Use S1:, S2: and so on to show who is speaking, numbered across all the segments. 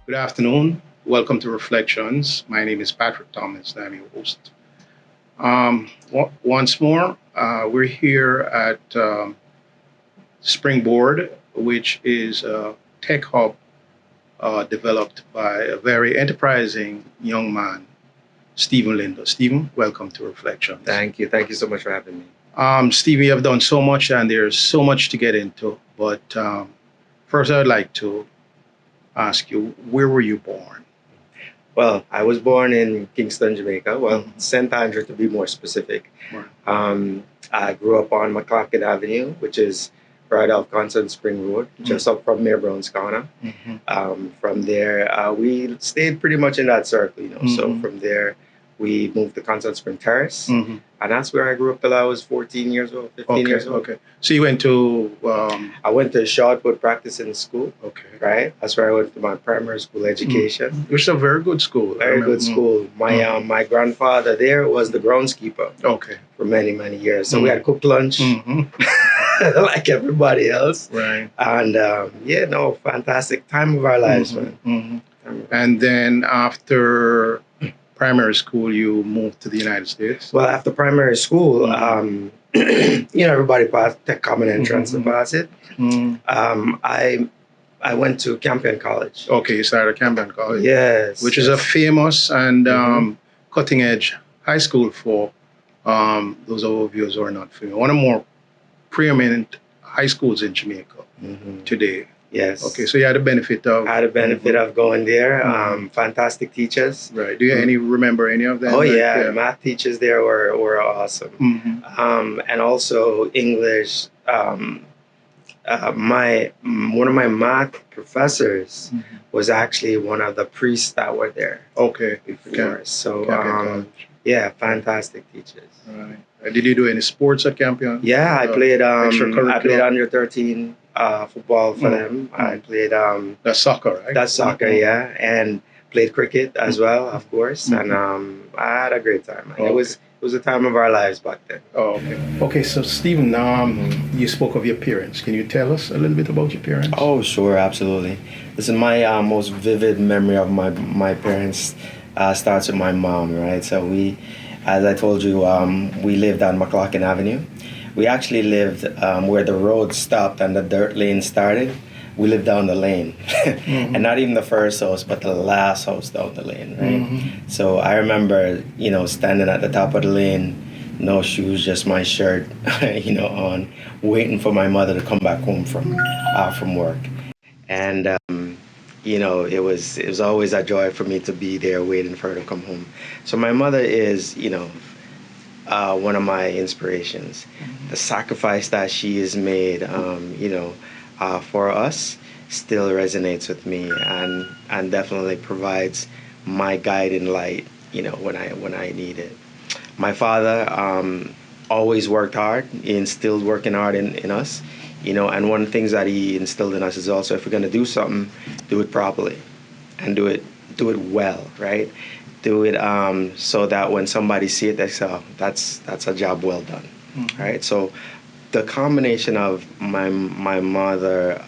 S1: Good afternoon. Welcome to Reflections. My name is Patrick Tomlinson. I'm your host. Once more, we're here at Springboard, which is a tech hub developed by a very enterprising young man, Stephen Lindo. Stephen, welcome to Reflections.
S2: Thank you. Thank you so much for having me.
S1: Stephen, you have done so much, and there's so much to get into. But first, I would like to ask you, where were you born?
S2: Well, I was born in Kingston, Jamaica. Well, St. Andrew to be more specific.
S1: Right.
S2: I grew up on McLaughlin Avenue, which is right off Constant Spring Road, just up from Mayor Brown's Corner. From there, we stayed pretty much in that circle, So from there, we moved to Constant Spring Terrace. And that's where I grew up till I was 14 years old, 15 years old.
S1: Okay. So you went to...
S2: I went to shot put practice in school.
S1: Okay.
S2: Right? That's where I went to my primary school education.
S1: Which is a very good school.
S2: Very good school. My grandfather there was the groundskeeper.
S1: Okay.
S2: For many, many years. So we had cooked lunch like everybody else.
S1: Right.
S2: And fantastic time of our lives, man.
S1: And then after primary school, you moved to the United States?
S2: Well, after primary school, everybody passed the common entrance to pass it. I went to Campion College.
S1: Okay, you started at Campion College.
S2: Yes.
S1: Which is a famous and cutting edge high school for those of our viewers who are not familiar. One of the more preeminent high schools in Jamaica today.
S2: Yes.
S1: Okay, so you had the benefit of...
S2: I had the benefit of going there. Fantastic teachers.
S1: Right. Do you remember any of them?
S2: Oh, yeah. Math teachers there were awesome. And also English. One of my math professors was actually one of the priests that were there.
S1: Okay.
S2: Before. So, fantastic teachers.
S1: Right. Did you do any sports at Campion?
S2: Yeah, I played under 13 football for them. I played
S1: that's soccer, right?
S2: That's soccer, yeah, and played cricket as well, of course. And I had a great time. It was a time of our lives back then.
S1: Oh, okay. Okay, so Stephen, you spoke of your parents. Can you tell us a little bit about your parents?
S2: Oh, sure, absolutely. Listen, my most vivid memory of my parents starts with my mom, right? So we, as I told you, we lived on McLaughlin Avenue. We actually lived where the road stopped and the dirt lane started. We lived down the lane. And not even the first house, but the last house down the lane, right? So I remember, standing at the top of the lane, no shoes, just my shirt, on, waiting for my mother to come back home from work. And, it was always a joy for me to be there waiting for her to come home. So my mother is, one of my inspirations. The sacrifice that she has made, for us still resonates with me and definitely provides my guiding light, when I need it. My father always worked hard. He instilled working hard in us, and one of the things that he instilled in us is also, if we're going to do something, do it properly and do it well, right? Do it so that when somebody see it, they say, oh, that's a job well done, right? So the combination of my mother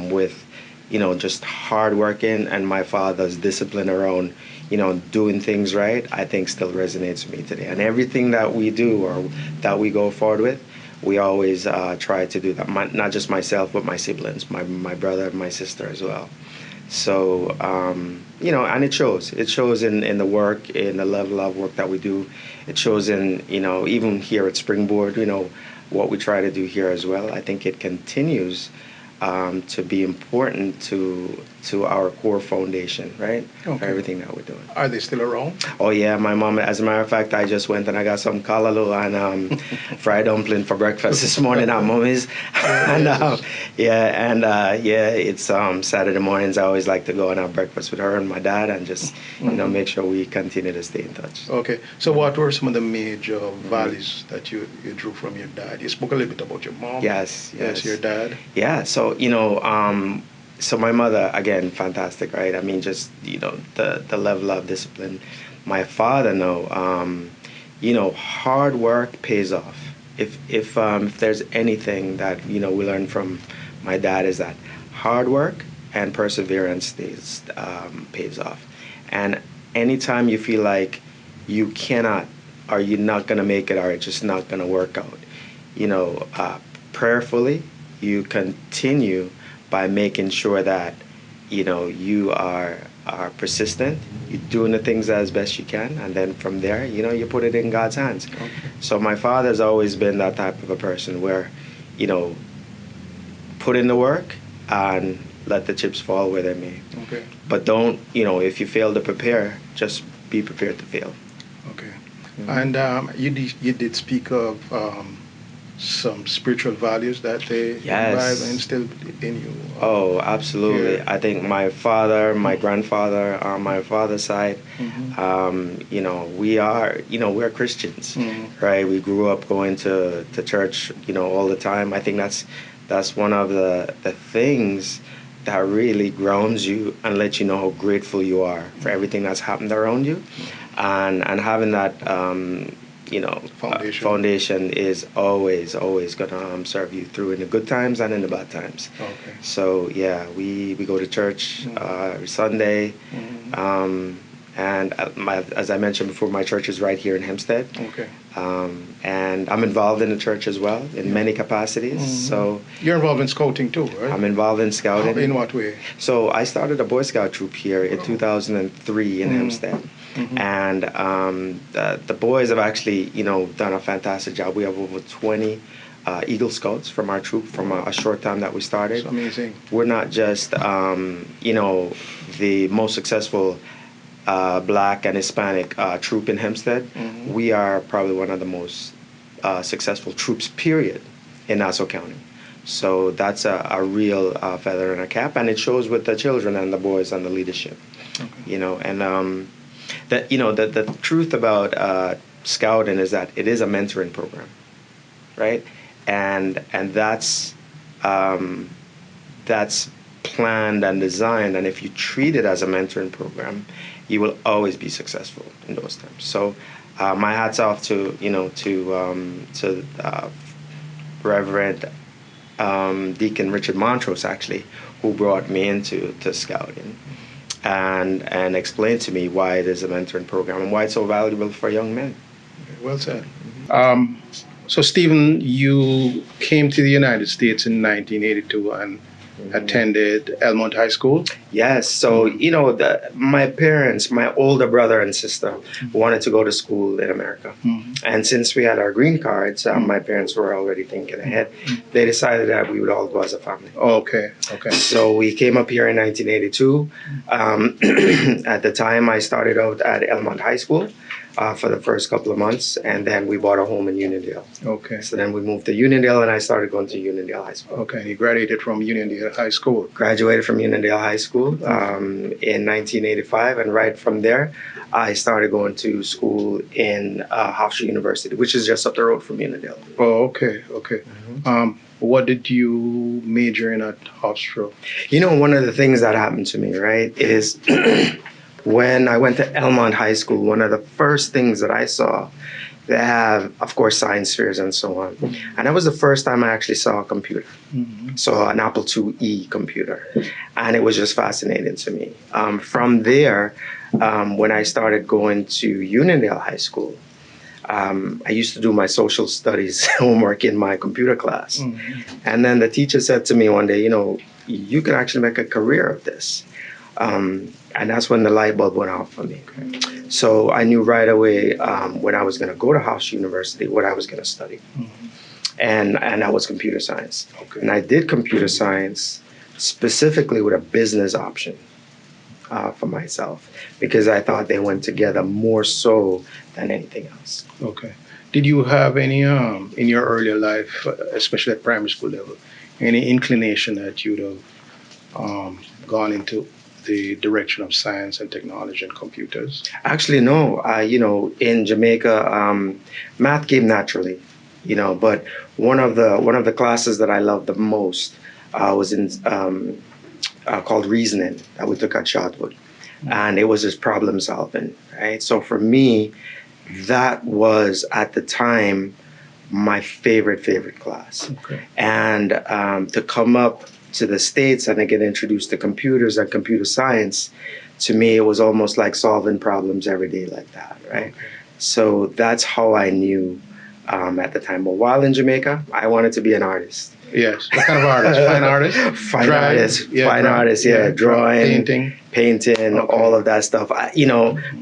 S2: with, just hardworking and my father's discipline around, doing things right, I think still resonates with me today. And everything that we do or that we go forward with, we always try to do that. Not just myself, but my siblings, my brother and my sister as well. So, and it shows. It shows in the work, in the level of work that we do. It shows in, even here at Springboard, what we try to do here as well. I think it continues to be important to our core foundation, right?
S1: Okay.
S2: For everything that we're doing.
S1: Are they still around?
S2: Oh yeah, my mom. As a matter of fact, I just went and I got some kalaloo and fried dumpling for breakfast this morning at Mommy's. And it's Saturday mornings. I always like to go and have breakfast with her and my dad and just make sure we continue to stay in touch.
S1: Okay. So what were some of the major values that you drew from your dad? You spoke a little bit about your mom.
S2: Yes.
S1: Your dad.
S2: Yeah. So so my mother, again, fantastic, right? I mean, just, the level of discipline. My father, hard work pays off. If there's anything that, we learn from my dad is that hard work and perseverance pays off. And anytime you feel like you cannot, or you're not going to make it, or it's just not going to work out, prayerfully, you continue by making sure that, you are persistent, you're doing the things as best you can, and then from there, you put it in God's hands.
S1: Okay.
S2: So my father's always been that type of a person where, put in the work and let the chips fall where they may.
S1: Okay.
S2: But don't, if you fail to prepare, just be prepared to fail.
S1: Okay.
S2: Mhm.
S1: And you did speak of some spiritual values that they
S2: Yes.
S1: imbibe and instilled in you.
S2: Oh, absolutely.
S1: Yeah.
S2: I think my father, my grandfather, on my father's side, we're Christians, right? We grew up going to church, all the time. I think that's one of the things that really grounds you and lets you know how grateful you are for everything that's happened around you, and having that foundation is always gonna serve you through in the good times and in the bad times.
S1: Okay.
S2: So yeah, we go to church every Sunday, and as I mentioned before, my church is right here in Hempstead.
S1: Okay.
S2: And I'm involved in the church as well in many capacities. So
S1: you're involved in scouting too, right?
S2: I'm involved in scouting.
S1: In what way?
S2: So I started a Boy Scout troop here in 2003 in Hempstead. And the boys have actually, done a fantastic job. We have over 20 Eagle Scouts from our troop from a short time that we started.
S1: That's amazing.
S2: We're not just, the most successful Black and Hispanic troop in Hempstead. We are probably one of the most successful troops, period, in Nassau County. So that's a real feather in our cap, and it shows with the children and the boys and the leadership. Okay. And the truth about scouting is that it is a mentoring program, right? And that's planned and designed, and if you treat it as a mentoring program, you will always be successful in those times. So my hat's off to Reverend Deacon Richard Montrose, actually, who brought me into scouting and explained to me why it is a mentoring program and why it's so valuable for young men.
S1: Well said. So Stephen, you came to the United States in 1982 and attended Elmont High School?
S2: Yes. So, my parents, my older brother and sister, wanted to go to school in America. And since we had our green cards, my parents were already thinking ahead. They decided that we would all go as a family.
S1: Okay.
S2: So we came up here in 1982. At the time, I started out at Elmont High School for the first couple of months, and then we bought a home in Uniondale.
S1: Okay.
S2: So then we moved to Uniondale, and I started going to Uniondale High School.
S1: Okay, and you graduated from Uniondale High School?
S2: Graduated from Uniondale High School in 1985, and right from there, I started going to school in Hofstra University, which is just up the road from Uniondale.
S1: Oh, okay. What did you major in at Hofstra?
S2: One of the things that happened to me, right, is when I went to Elmont High School, one of the first things that I saw, they have, of course, science fairs and so on. And that was the first time I actually saw a computer. So an Apple IIe computer. And it was just fascinating to me. From there, when I started going to Uniondale High School, I used to do my social studies homework in my computer class. And then the teacher said to me one day, you can actually make a career of this. And that's when the light bulb went off for me. Okay. So I knew right away when I was going to go to Hofstra University what I was going to study. And that was computer science. Okay. And I did computer science specifically with a business option for myself, because I thought they went together more so than anything else.
S1: Okay. Did you have any, in your earlier life, especially at primary school level, any inclination that you'd have gone into the direction of science and technology and computers? Actually,
S2: no. In Jamaica, math came naturally, but one of the classes that I loved the most was in called reasoning that we took at Shotwood. And it was just problem solving, right? So for me, that was at the time my favorite class. Okay. And to come up to the States and I get introduced to computers and computer science, to me, it was almost like solving problems every day like that, right?
S1: Okay.
S2: So that's how I knew at the time. But while in Jamaica, I wanted to be an artist.
S1: Yes. What kind of artist? Fine artist?
S2: Fine artist, drawing, painting,
S1: Okay.
S2: all of that stuff.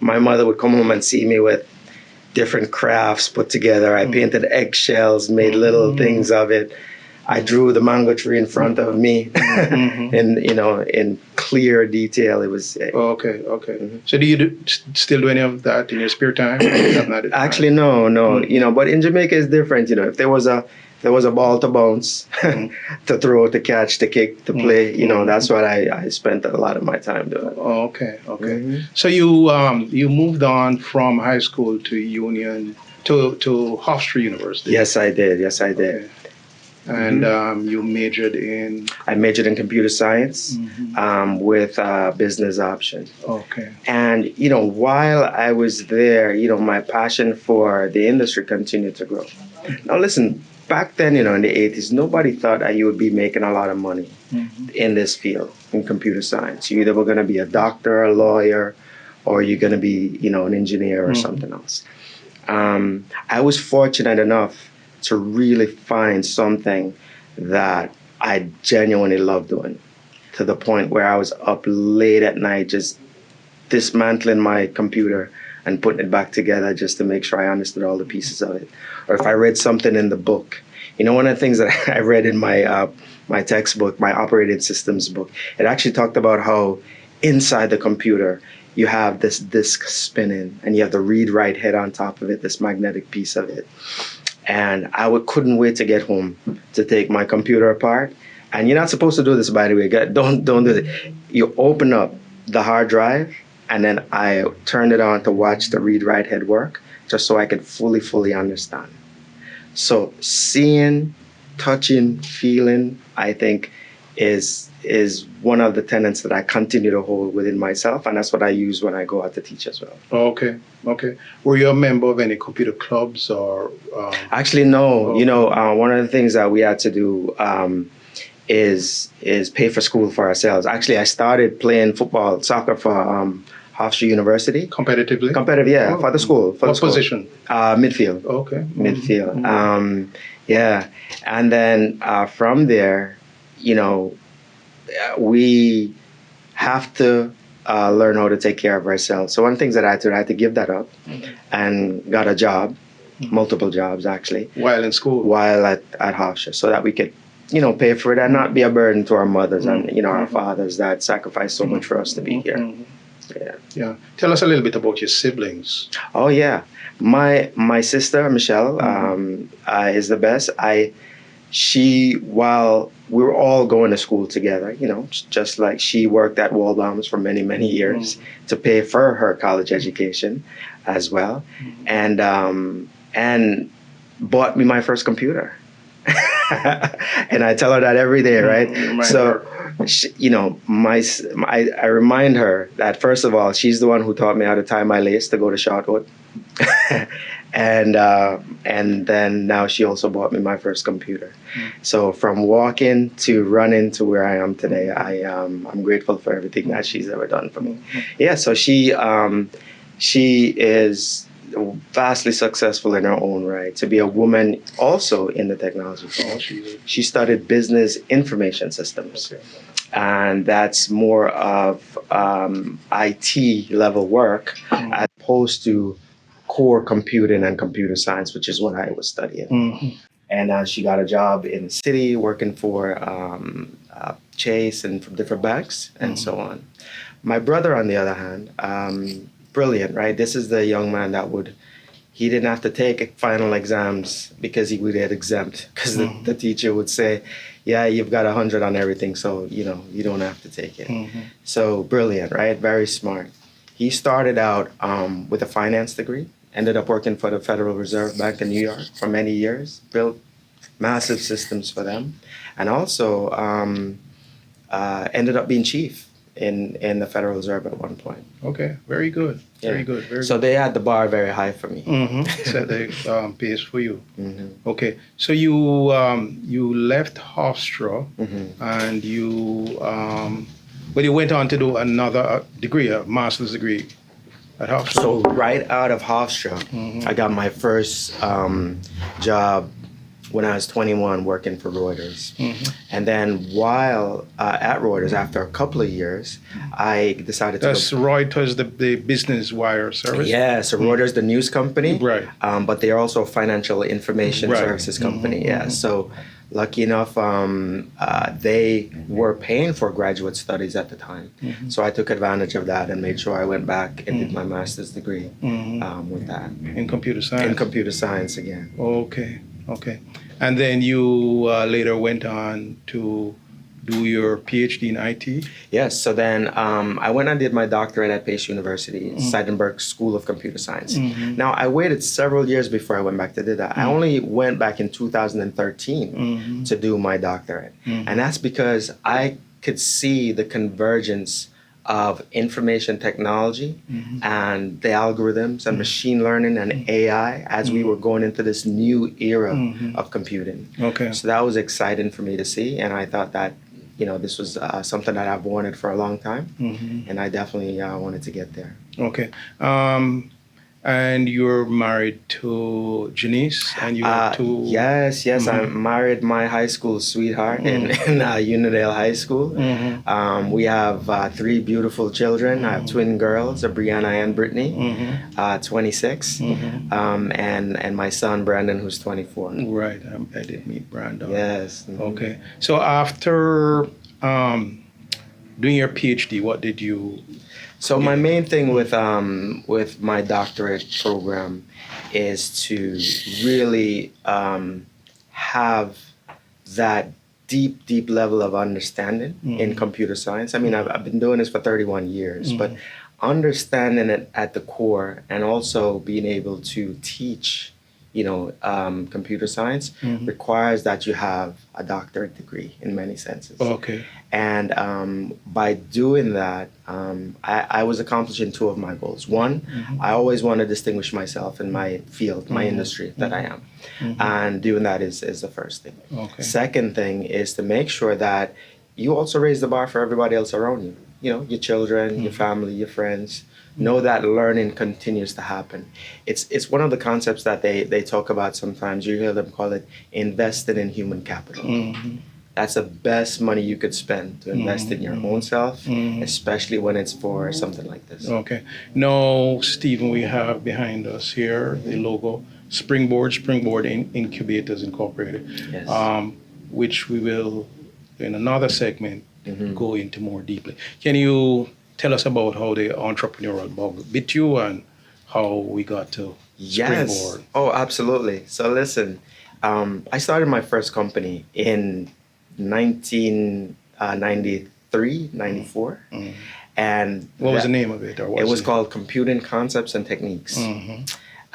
S2: My mother would come home and see me with different crafts put together. I painted eggshells, made little things of it. I drew the mango tree in front of me, and in clear detail. It was
S1: Okay. So do you still do any of that in your spare time? Have not
S2: actually no. But in Jamaica it's different. If there was a ball to bounce, to throw, to catch, to kick, to play, that's what I spent a lot of my time doing.
S1: Oh, okay. So you moved on from high school to Union to Hofstra University.
S2: Yes, I did.
S1: Okay. And you majored in?
S2: I majored in computer science with business option.
S1: Okay.
S2: And, while I was there, my passion for the industry continued to grow. Now, listen, back then, in the 80s, nobody thought that you would be making a lot of money in this field, in computer science. You either were going to be a doctor, a lawyer, or you're going to be, an engineer or something else. I was fortunate enough to really find something that I genuinely loved doing, to the point where I was up late at night just dismantling my computer and putting it back together just to make sure I understood all the pieces of it. Or if I read something in the book. One of the things that I read in my textbook, my operating systems book, it actually talked about how inside the computer you have this disk spinning and you have the read-write head on top of it, this magnetic piece of it. And I couldn't wait to get home to take my computer apart. And you're not supposed to do this, by the way. Don't do it. You open up the hard drive, and then I turned it on to watch the read-write head work, just so I could fully understand. So seeing, touching, feeling, I think, is one of the tenets that I continue to hold within myself, and that's what I use when I go out to teach as well.
S1: Okay. Were you a member of any computer clubs or?
S2: Actually, no.
S1: Okay.
S2: One of the things that we had to do is pay for school for ourselves. Actually, I started playing soccer for Hofstra University.
S1: Competitively?
S2: Competitive, yeah, for the school.
S1: What position?
S2: Midfield.
S1: Okay.
S2: Midfield. Yeah. And then from there, we have to learn how to take care of ourselves. So one of the things that I had to give that up and got a job, multiple jobs actually.
S1: While in school?
S2: While at Hofstra, so that we could, pay for it and not be a burden to our mothers and, our fathers that sacrificed so much for us to be here.
S1: Yeah. Tell us a little bit about your siblings.
S2: Oh, yeah. My sister, Michelle, is the best. While we were all going to school together, just like she worked at Walbaum's for many, many years to pay for her college education as well, and bought me my first computer. And I tell her that every day, right? So, I remind her that, first of all, she's the one who taught me how to tie my lace to go to Shotwood. And then now she also bought me my first computer. So from walking to running to where I am today, I'm grateful for everything that she's ever done for me. Yeah, so she is vastly successful in her own right. To be a woman also in the technology field, she studied business information systems.
S1: Okay.
S2: And that's more of IT level work as opposed to core computing and computer science, which is what I was studying. And she got a job in the city working for Chase and from different banks and so on. My brother, on the other hand, brilliant, right? This is the young man that he didn't have to take final exams because he would get exempt, because the teacher would say, yeah, you've got 100 on everything, so, you don't have to take it. So brilliant, right? Very smart. He started out with a finance degree, ended up working for the Federal Reserve Bank in New York for many years, built massive systems for them, and also ended up being chief in the Federal Reserve at one point.
S1: Okay, very good. Very
S2: Yeah.
S1: good. Very
S2: So
S1: good.
S2: they had the bar very high for me.
S1: Set the pace for you.
S2: Hmm.
S1: Okay, so you left Hofstra
S2: Hmm.
S1: and but you went on to do another degree, a master's degree at Hofstra.
S2: So right out of Hofstra, I got my first job when I was 21 working for Reuters. And then while at Reuters, after a couple of years, I decided to
S1: That's Reuters, the business wire service.
S2: Yeah, so Reuters, the news company,
S1: Right.
S2: But they are also a financial information
S1: Right.
S2: services company. Yeah, so lucky enough, they were paying for graduate studies at the time. So I took advantage of that and made sure I went back and did my master's degree with that.
S1: In computer science.
S2: In computer science again.
S1: Okay, okay. And then you later went on to do your PhD in IT?
S2: Yes, so then I went and did my doctorate at Pace University, Seidenberg School of Computer Science. Now, I waited several years before I went back to do that. I only went back in 2013 to do my doctorate. And that's because I could see the convergence of information technology and the algorithms and machine learning and AI as we were going into this new era of computing.
S1: Okay.
S2: So that was exciting for me to see, and I thought that this was something that I've wanted for a long time, and I definitely wanted to get there.
S1: Okay. And you're married to Janice, and you have two.
S2: Yes. I married my high school sweetheart in Unidale High School. We have 3 beautiful children. I have twin girls, Brianna and Brittany, 26, and my son Brandon, who's 24.
S1: Right. I did meet Brandon.
S2: Yes.
S1: Okay. So after doing your PhD, what did you?
S2: So my main thing with my doctorate program is to really have that deep level of understanding in computer science. I mean, I've been doing this for 31 years, but understanding it at the core and also being able to teach, computer science requires that you have a doctorate degree in many senses.
S1: Okay.
S2: And by doing that, I was accomplishing 2 of my goals. One, I always want to distinguish myself in my field, my industry that I am. And doing that is the first thing.
S1: Okay.
S2: Second thing is to make sure that you also raise the bar for everybody else around you. Your children, your family, your friends. Know that learning continues to happen. It's one of the concepts that they talk about sometimes. You hear them call it investing in human capital. That's the best money you could spend to invest in your own self, especially when it's for something like this.
S1: Okay. Now, Stephen, we have behind us here the logo SpringBoard Incubators Incorporated,
S2: Yes.
S1: Which we will, in another segment, go into more deeply. Can you tell us about how the entrepreneurial bug bit you and how we got to SpringBoard?
S2: Oh, absolutely. So listen, I started my first company in 1993, 94. And
S1: what was the name of it? Or
S2: it was called Computing Concepts and Techniques.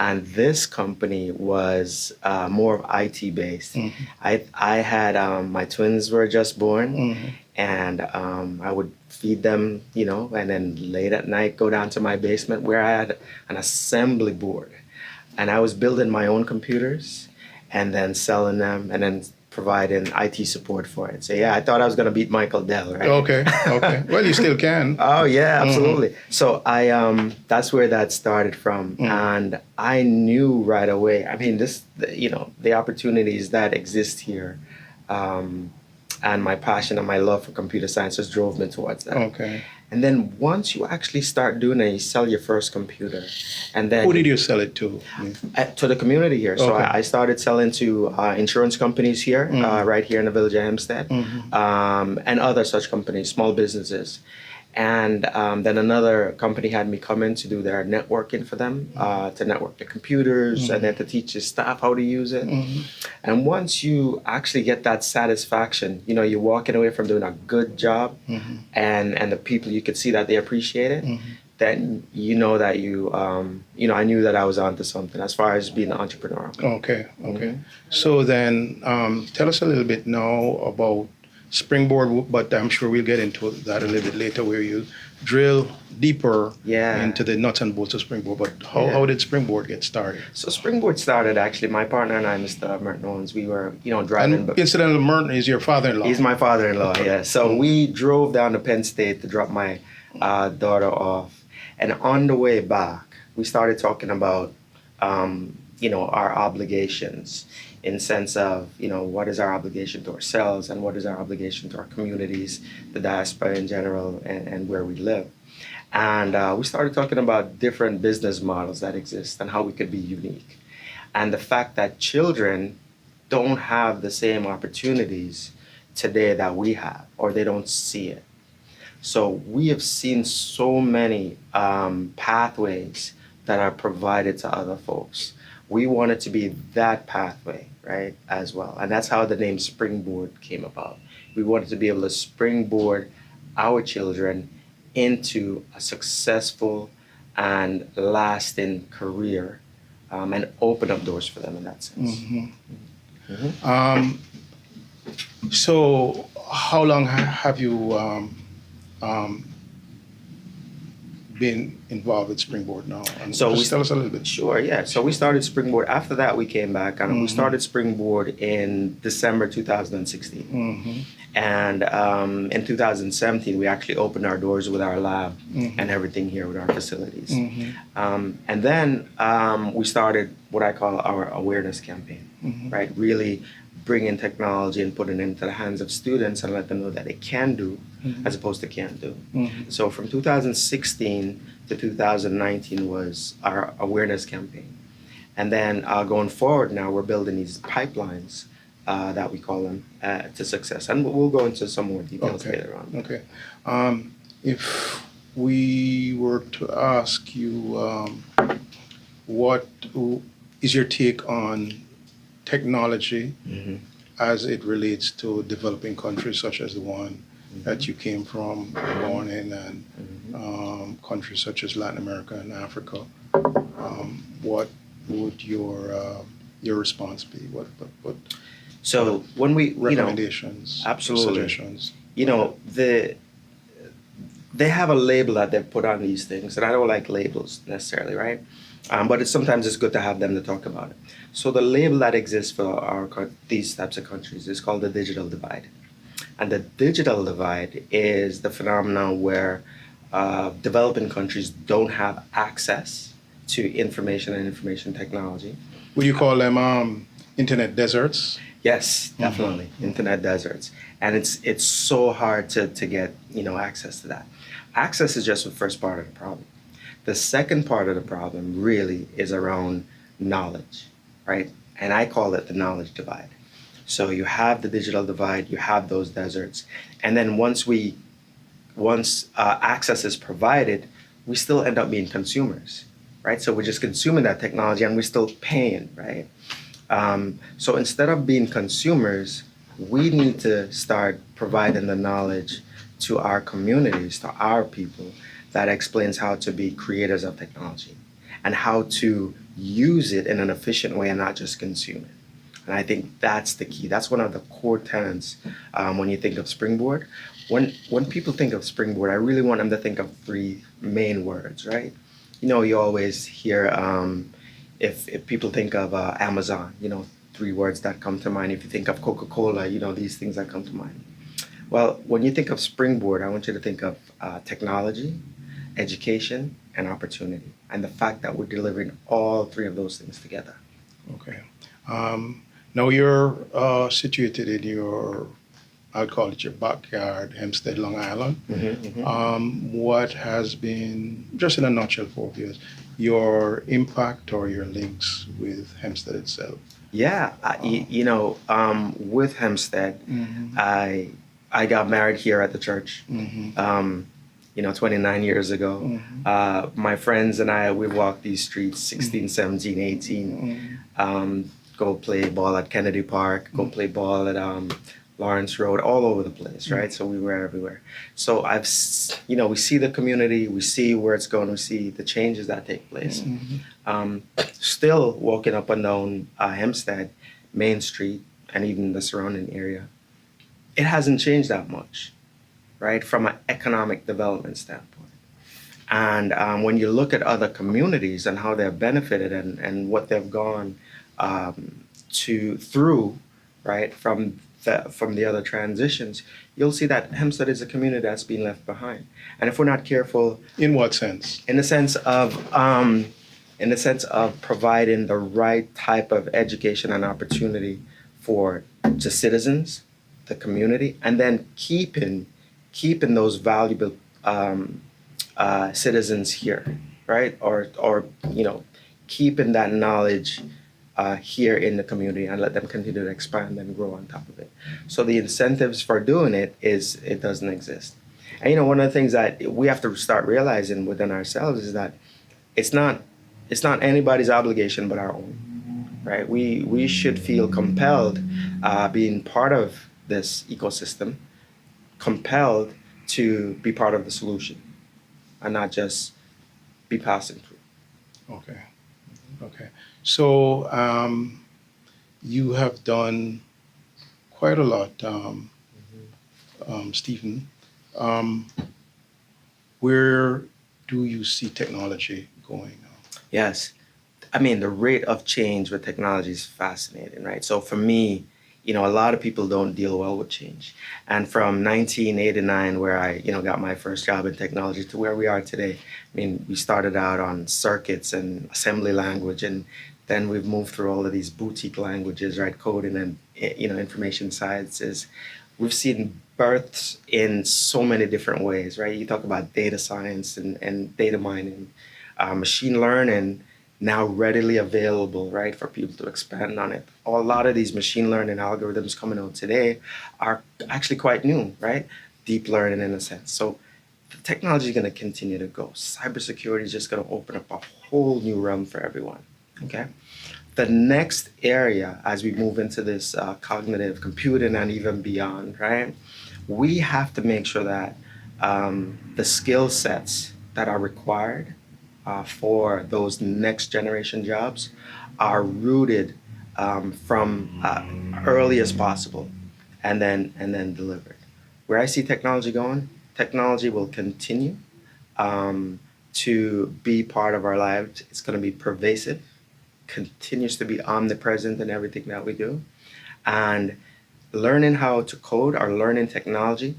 S2: And this company was more of IT based. I had my twins were just born, and I would feed them, and then late at night go down to my basement where I had an assembly board, and I was building my own computers, and then selling them, and then providing IT support for it. So yeah, I thought I was gonna beat Michael Dell, right?
S1: Okay. Well, you still can.
S2: Oh yeah, absolutely. So I that's where that started from, and I knew right away. I mean, the opportunities that exist here, and my passion and my love for computer science just drove me towards that.
S1: Okay.
S2: And then once you actually start doing it, you sell your first computer, and then
S1: who did you sell it to?
S2: To the community here. So
S1: Okay.
S2: I started selling to insurance companies here, right here in the village of Hempstead, and other such companies, small businesses. And then another company had me come in to do their networking for them, to network the computers and then to teach the staff how to use it. And once you actually get that satisfaction, you're walking away from doing a good job, and the people, you could see that they appreciate it, then you know that I knew that I was onto something as far as being an entrepreneur.
S1: Okay. So then tell us a little bit now about Springboard, but I'm sure we'll get into that a little bit later, where you drill deeper
S2: Yeah.
S1: into the nuts and bolts of Springboard. But
S2: Yeah.
S1: how did Springboard get started?
S2: So Springboard started actually. My partner and I, Mr. Merton Owens, we were driving.
S1: And incidentally, Merton is your father-in-law.
S2: He's my father-in-law. Yeah. So we drove down to Penn State to drop my daughter off, and on the way back, we started talking about our obligations, in sense of what is our obligation to ourselves and what is our obligation to our communities, the diaspora in general, and where we live. And we started talking about different business models that exist and how we could be unique. And the fact that children don't have the same opportunities today that we have, or they don't see it. So we have seen so many pathways that are provided to other folks. We wanted to be that pathway, right, as well. And that's how the name Springboard came about. We wanted to be able to springboard our children into a successful and lasting career, and open up doors for them in that sense.
S1: So how long have you been involved with Springboard now? And
S2: So
S1: just tell us a little bit.
S2: Sure, yeah. So we started Springboard. After that, we came back and we started Springboard in December 2016. And in 2017, we actually opened our doors with our lab and everything here with our facilities. And then we started what I call our awareness campaign, right? Really bringing technology and putting it into the hands of students and let them know that it can do as opposed to can't do. So from 2016 to 2019 was our awareness campaign. And then going forward now, we're building these pipelines that we call them to success. And we'll go into some more details later on.
S1: Okay. If we were to ask you, what is your take on technology as it relates to developing countries such as the one that you came from, born in, and countries such as Latin America and Africa? What would your response be? What
S2: So when we
S1: recommendations,
S2: absolutely
S1: suggestions?
S2: They have a label that they've put on these things, and I don't like labels necessarily, right? But sometimes it's good to have them to talk about it. So the label that exists for these types of countries is called the digital divide. And the digital divide is the phenomenon where developing countries don't have access to information and information technology.
S1: Would you call them internet deserts?
S2: Yes, definitely. Internet deserts. And it's so hard to get access to that. Access is just the first part of the problem. The second part of the problem really is around knowledge, right? And I call it the knowledge divide. So you have the digital divide, you have those deserts, and then once access is provided, we still end up being consumers, right? So we're just consuming that technology and we're still paying, right? So instead of being consumers, we need to start providing the knowledge to our communities, to our people, that explains how to be creators of technology and how to use it in an efficient way and not just consume it. And I think that's the key. That's one of the core tenets when you think of Springboard. When people think of Springboard, I really want them to think of three main words, right? You always hear, if people think of Amazon, three words that come to mind. If you think of Coca-Cola, these things that come to mind. Well, when you think of Springboard, I want you to think of technology, education, and opportunity, and the fact that we're delivering all three of those things together.
S1: Okay. Now you're situated in your, I'd call it your backyard, Hempstead, Long Island. What has been, just in a nutshell for years, your impact or your links with Hempstead itself?
S2: Yeah, with Hempstead, I got married here at the church. 29 years ago. My friends and I, we walked these streets, 16, 17, 18, go play ball at Kennedy Park, go play ball at Lawrence Road, all over the place, right? So we were everywhere. So we see the community, we see where it's going, we see the changes that take place. Still walking up and down Hempstead, Main Street, and even the surrounding area, it hasn't changed that much, right, from an economic development standpoint. And when you look at other communities and how they've benefited and what they've gone through, right, from the other transitions, you'll see that Hempstead is a community that's been left behind. And if we're not careful,
S1: In what sense?
S2: in the sense of providing the right type of education and opportunity for the citizens, the community, and then keeping those valuable citizens here, right? Or keeping that knowledge here in the community and let them continue to expand and grow on top of it. So the incentives for doing it doesn't exist. And one of the things that we have to start realizing within ourselves is that it's not anybody's obligation but our own, right? We should feel compelled, being part of this ecosystem, compelled to be part of the solution and not just be passing through.
S1: Okay. Okay. So you have done quite a lot, Stephen. Um, where do you see technology going?
S2: Yes. I mean, the rate of change with technology is fascinating, right? So for me, a lot of people don't deal well with change. And from 1989, where I, got my first job in technology, to where we are today, I mean, we started out on circuits and assembly language, and then we've moved through all of these boutique languages, right? Coding and, information sciences. We've seen births in so many different ways, right? You talk about data science and data mining, machine learning, now readily available, right, for people to expand on it. A lot of these machine learning algorithms coming out today are actually quite new, right? Deep learning in a sense. So the technology is going to continue to go. Cybersecurity is just going to open up a whole new realm for everyone, okay? The next area, as we move into this cognitive computing and even beyond, right, we have to make sure that the skill sets that are required for those next generation jobs are rooted from early as possible and then delivered. Where I see technology going, technology will continue to be part of our lives. It's going to be pervasive, continues to be omnipresent in everything that we do. And learning how to code or learning technology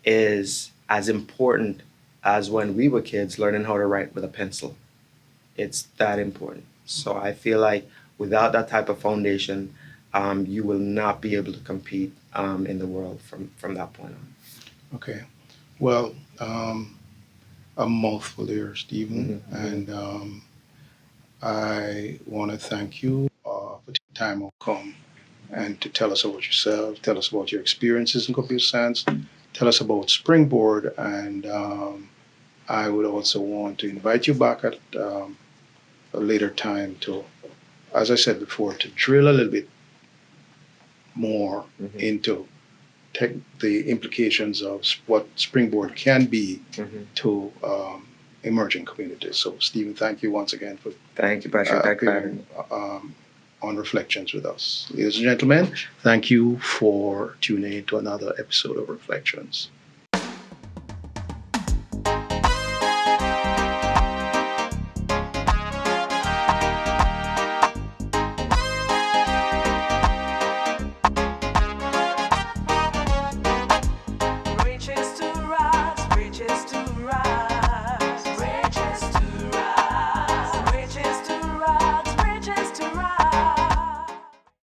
S2: is as important as when we were kids learning how to write with a pencil. It's that important. So I feel like without that type of foundation, you will not be able to compete in the world from that point on.
S1: Okay. Well, a mouthful there, Stephen.
S2: Mm-hmm.
S1: And I want to thank you for taking time to come and to tell us about yourself, tell us about your experiences in computer science, tell us about Springboard. And I would also want to invite you back at a later time to, as I said before, to drill a little bit more
S2: Mm-hmm.
S1: into the implications of what Springboard can be
S2: Mm-hmm.
S1: to emerging communities. So, Stephen, thank you once again for
S2: Thank you, Patrick. Thank you for having me.
S1: appearing on Reflections with us. Ladies and gentlemen, thank you for tuning in to another episode of Reflections.